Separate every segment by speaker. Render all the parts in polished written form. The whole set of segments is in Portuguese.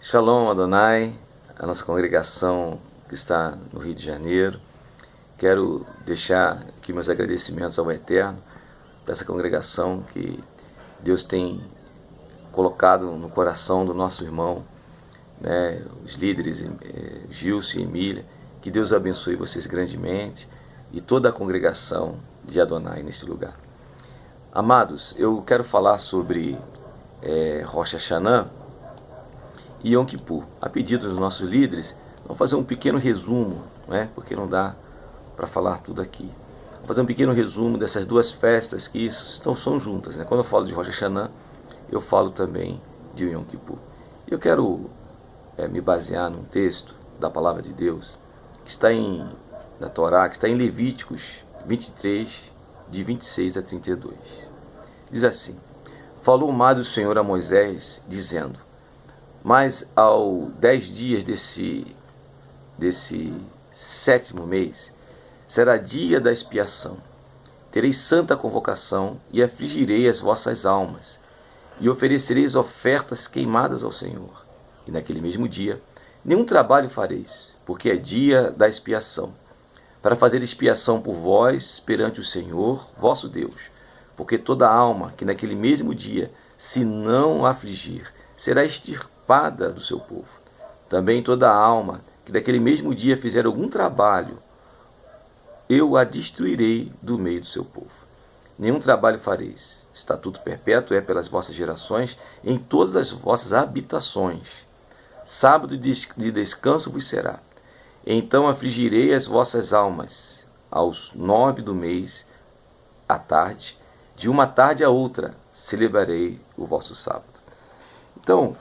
Speaker 1: Shalom Adonai, a nossa congregação que está no Rio de Janeiro. Quero deixar aqui meus agradecimentos ao Eterno por essa congregação que Deus tem colocado no coração do nosso irmão, né, os líderes Gilson e Emília. Que Deus abençoe vocês grandemente e toda a congregação de Adonai nesse lugar. Amados, eu quero falar sobre Rosh Hashanah e Yom Kippur. A pedido dos nossos líderes, vamos fazer um pequeno resumo, né? Porque não dá para falar tudo aqui. Vou fazer um pequeno resumo dessas duas festas que são juntas, né? Quando eu falo de Rosh Hashanah, eu falo também de Yom Kippur. Eu quero me basear num texto da Palavra de Deus, que está na Torá, que está em Levíticos 23, de 26 a 32. Diz assim: Falou mais o Senhor a Moisés, dizendo: Mas ao 10 dias desse 7º mês, será dia da expiação. Tereis santa convocação e afligirei as vossas almas, e oferecereis ofertas queimadas ao Senhor. E naquele mesmo dia, nenhum trabalho fareis, porque é dia da expiação, para fazer expiação por vós perante o Senhor, vosso Deus. Porque toda alma que naquele mesmo dia se não afligir, será extirpada do seu povo. Também toda alma que naquele mesmo dia fizer algum trabalho, eu a destruirei do meio do seu povo. Nenhum trabalho fareis. Estatuto perpétuo é pelas vossas gerações, em todas as vossas habitações. Sábado de descanso vos será. Então afligirei as vossas almas, aos 9 do mês, à tarde, de uma tarde a outra, celebrarei o vosso sábado. Então,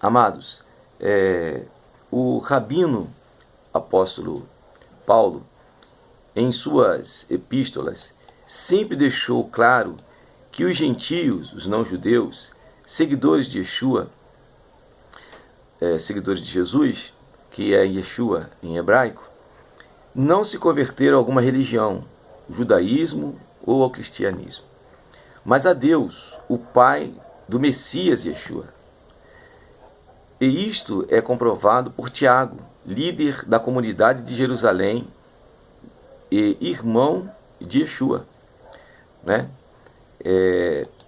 Speaker 1: amados, o rabino apóstolo Paulo, em suas epístolas, sempre deixou claro que os gentios, os não-judeus, seguidores de Yeshua, seguidores de Jesus, que é Yeshua em hebraico, não se converteram a alguma religião, judaísmo ou ao cristianismo, mas a Deus, o Pai do Messias Yeshua. E isto é comprovado por Tiago, líder da comunidade de Jerusalém e irmão de Yeshua, né?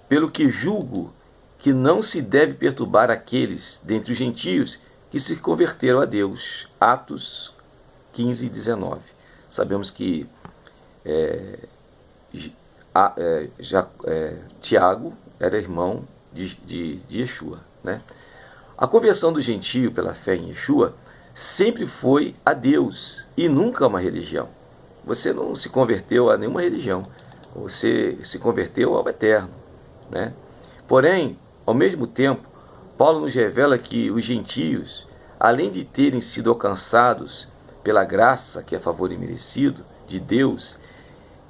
Speaker 1: Pelo que julgo que não se deve perturbar aqueles dentre os gentios que se converteram a Deus. Atos 15, 19. Sabemos que Tiago era irmão de Yeshua, né? A conversão do gentio pela fé em Yeshua sempre foi a Deus e nunca a uma religião. Você não se converteu a nenhuma religião, você se converteu ao Eterno, né? Porém, ao mesmo tempo, Paulo nos revela que os gentios, além de terem sido alcançados pela graça, que é favor imerecido, de Deus,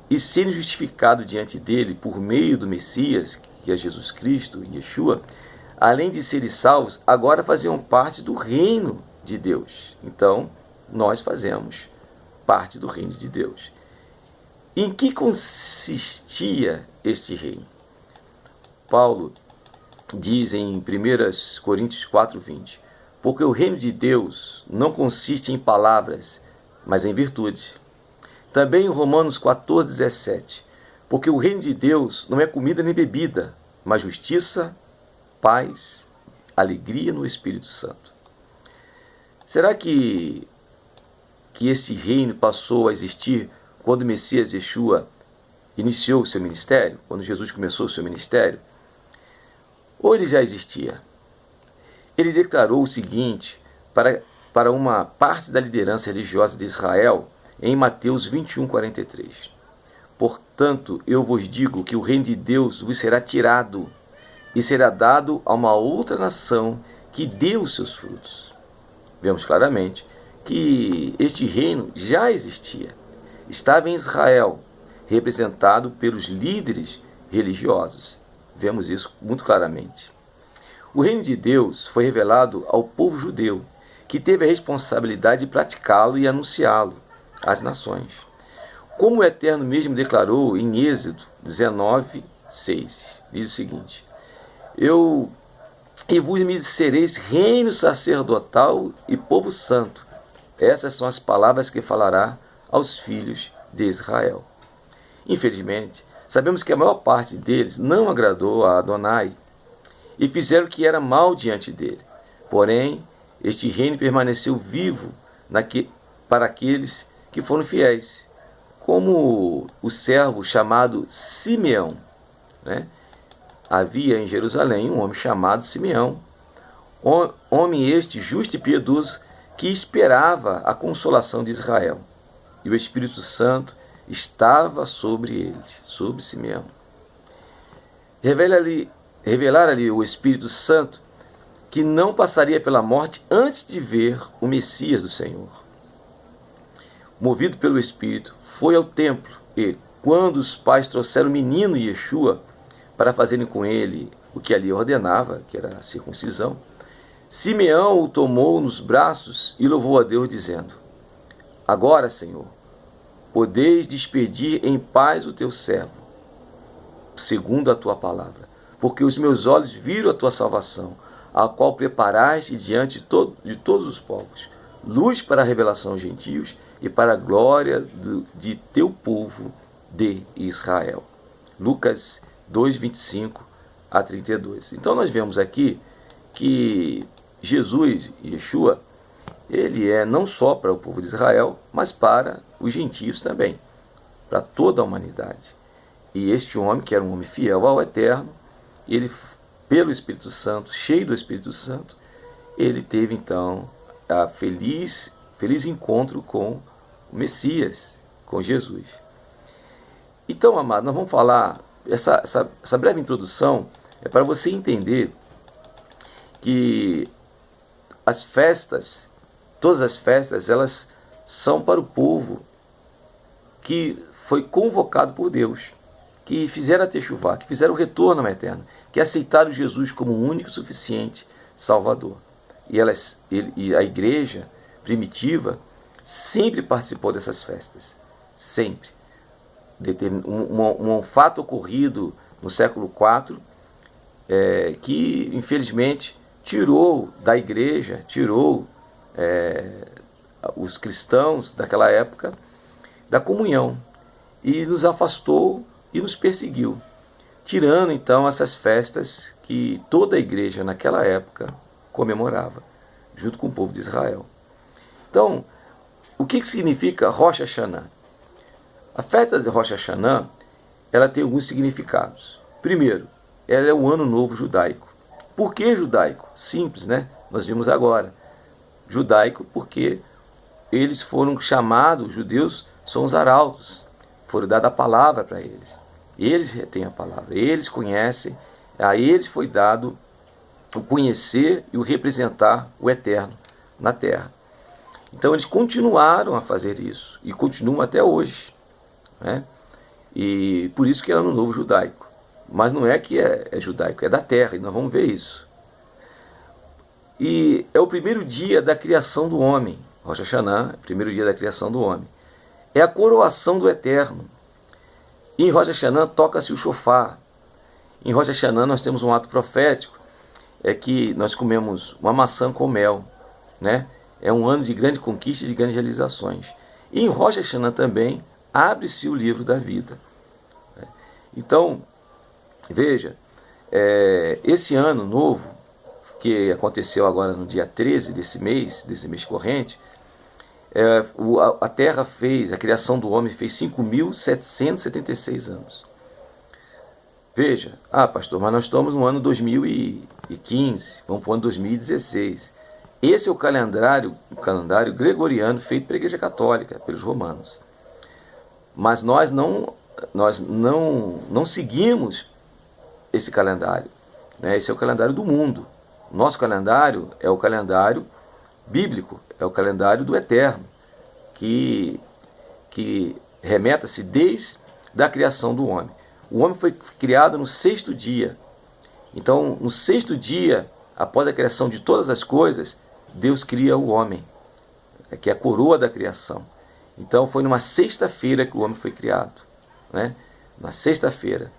Speaker 1: e serem justificados diante dele por meio do Messias, que é Jesus Cristo, Yeshua, além de serem salvos, agora faziam parte do reino de Deus. Então, nós fazemos parte do reino de Deus. Em que consistia este reino? Paulo diz em 1 Coríntios 4:20, porque o reino de Deus não consiste em palavras, mas em virtude. Também em Romanos 14:17, porque o reino de Deus não é comida nem bebida, mas justiça, paz, alegria no Espírito Santo. Será que este reino passou a existir quando o Messias Yeshua iniciou o seu ministério? Quando Jesus começou o seu ministério? Ou ele já existia? Ele declarou o seguinte para uma parte da liderança religiosa de Israel em Mateus 21:43. Portanto, eu vos digo que o reino de Deus vos será tirado e será dado a uma outra nação que dê os seus frutos. Vemos claramente que este reino já existia. Estava em Israel, representado pelos líderes religiosos. Vemos isso muito claramente. O reino de Deus foi revelado ao povo judeu, que teve a responsabilidade de praticá-lo e anunciá-lo às nações. Como o Eterno mesmo declarou em Êxodo 19:6, diz o seguinte: Eu e vos me sereis reino sacerdotal e povo santo. Essas são as palavras que falará aos filhos de Israel. Infelizmente, sabemos que a maior parte deles não agradou a Adonai e fizeram o que era mal diante dele. Porém, este reino permaneceu vivo para aqueles que foram fiéis, como o servo chamado Simeão, né? Havia em Jerusalém um homem chamado Simeão, homem este justo e piedoso, que esperava a consolação de Israel. E o Espírito Santo estava sobre ele, sobre Simeão. Revelar-lhe o Espírito Santo que não passaria pela morte antes de ver o Messias do Senhor. Movido pelo Espírito, foi ao templo e, quando os pais trouxeram o menino Yeshua para fazerem com ele o que ali ordenava, que era a circuncisão, Simeão o tomou nos braços e louvou a Deus, dizendo: Agora, Senhor, podeis despedir em paz o teu servo, segundo a tua palavra, porque os meus olhos viram a tua salvação, a qual preparaste diante de todos os povos, luz para a revelação aos gentios e para a glória de teu povo de Israel. Lucas 2, 25 a 32. Então nós vemos aqui que Jesus, Yeshua, ele é não só para o povo de Israel, mas para os gentios também, para toda a humanidade. E este homem, que era um homem fiel ao Eterno, ele, pelo Espírito Santo, cheio do Espírito Santo, ele teve então a feliz encontro com o Messias, com Jesus. Então, amado, nós vamos falar, essa breve introdução é para você entender que as festas, todas as festas, elas são para o povo que foi convocado por Deus, que fizeram a Techuvá, que fizeram o retorno ao Eterno, que aceitaram Jesus como o único e suficiente Salvador. E a igreja primitiva sempre participou dessas festas, sempre. Um fato ocorrido no século IV, que infelizmente tirou da igreja, os cristãos daquela época da comunhão e nos afastou e nos perseguiu, tirando então essas festas que toda a igreja naquela época comemorava, junto com o povo de Israel. Então, o que significa Rosh Hashanah? A festa de Rosh Hashanah, ela tem alguns significados. Primeiro, ela é o ano novo judaico. Por que judaico? Simples, né? Nós vimos agora. Judaico porque eles foram chamados, os judeus são os arautos, foram dada a palavra para eles. Eles retêm a palavra, eles conhecem, a eles foi dado o conhecer e o representar o Eterno na terra. Então eles continuaram a fazer isso e continuam até hoje, né? E por isso que é ano novo judaico. Mas não é que é judaico, é da terra, e nós vamos ver isso. E é o primeiro dia da criação do homem. Rosh Hashanah, o primeiro dia da criação do homem. É a coroação do Eterno. E em Rosh Hashanah toca-se o shofar. Em Rosh Hashanah nós temos um ato profético, é que nós comemos uma maçã com mel, né? É um ano de grande conquista e de grandes realizações. E em Rosh Hashanah também abre-se o livro da vida. Então, veja, esse ano novo, que aconteceu agora no dia 13 desse mês corrente, a Terra fez, a criação do homem fez 5.776 anos. Veja, pastor, mas nós estamos no ano 2015, vamos para o ano 2016. Esse é o calendário gregoriano feito pela Igreja Católica, pelos romanos. Mas nós não seguimos esse calendário, né? Esse é o calendário do mundo. Nosso calendário é o calendário bíblico, é o calendário do Eterno, que remeta-se desde a criação do homem. O homem foi criado no sexto dia. Então, no sexto dia, após a criação de todas as coisas, Deus cria o homem, que é a coroa da criação. Então, foi numa sexta-feira que o homem foi criado, né? Na sexta-feira.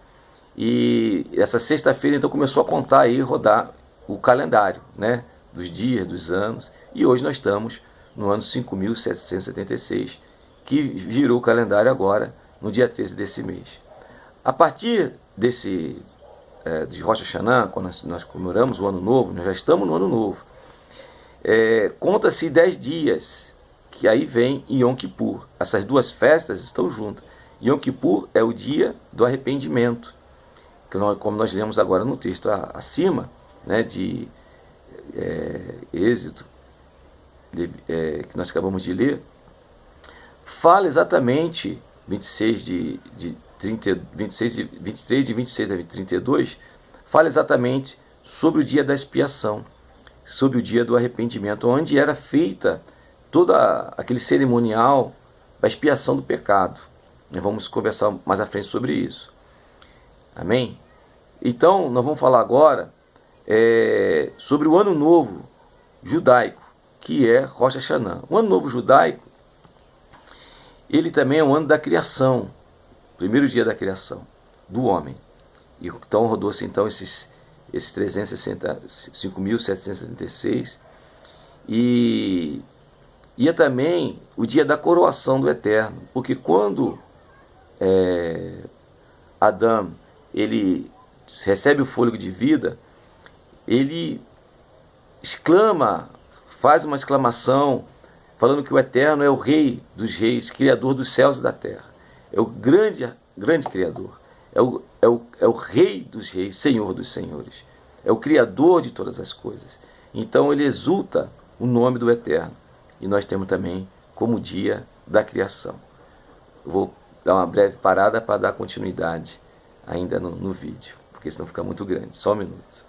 Speaker 1: E essa sexta-feira, então, começou a contar aí, rodar o calendário, né, dos dias, dos anos, e hoje nós estamos no ano 5.776, que virou o calendário agora no dia 13 desse mês. A partir de Rosh Hashanah, quando nós comemoramos o Ano Novo, nós já estamos no Ano Novo, conta-se 10 dias, que aí vem Yom Kippur. Essas duas festas estão juntas. Yom Kippur é o dia do arrependimento, como nós lemos agora no texto acima, né, de Êxodo, que nós acabamos de ler, fala exatamente 23 de 26 a 32, fala exatamente sobre o dia da expiação, sobre o dia do arrependimento, onde era feita todo aquele cerimonial da expiação do pecado. Nós vamos conversar mais à frente sobre isso. Amém? Então, nós vamos falar agora sobre o Ano Novo judaico, que é Rosh Hashanah. O Ano Novo judaico, ele também é o ano da criação, primeiro dia da criação do homem. E então rodou-se então esses 5.776, e é também o dia da coroação do Eterno, porque quando Adão ele recebe o fôlego de vida, ele exclama, faz uma exclamação, falando que o Eterno é o Rei dos Reis, Criador dos céus e da terra. É o grande Criador. É o Rei dos Reis, Senhor dos Senhores. É o Criador de todas as coisas. Então ele exulta o nome do Eterno. E nós temos também como dia da criação. Eu vou dar uma breve parada para dar continuidade ainda no vídeo, porque senão fica muito grande. Só um minuto.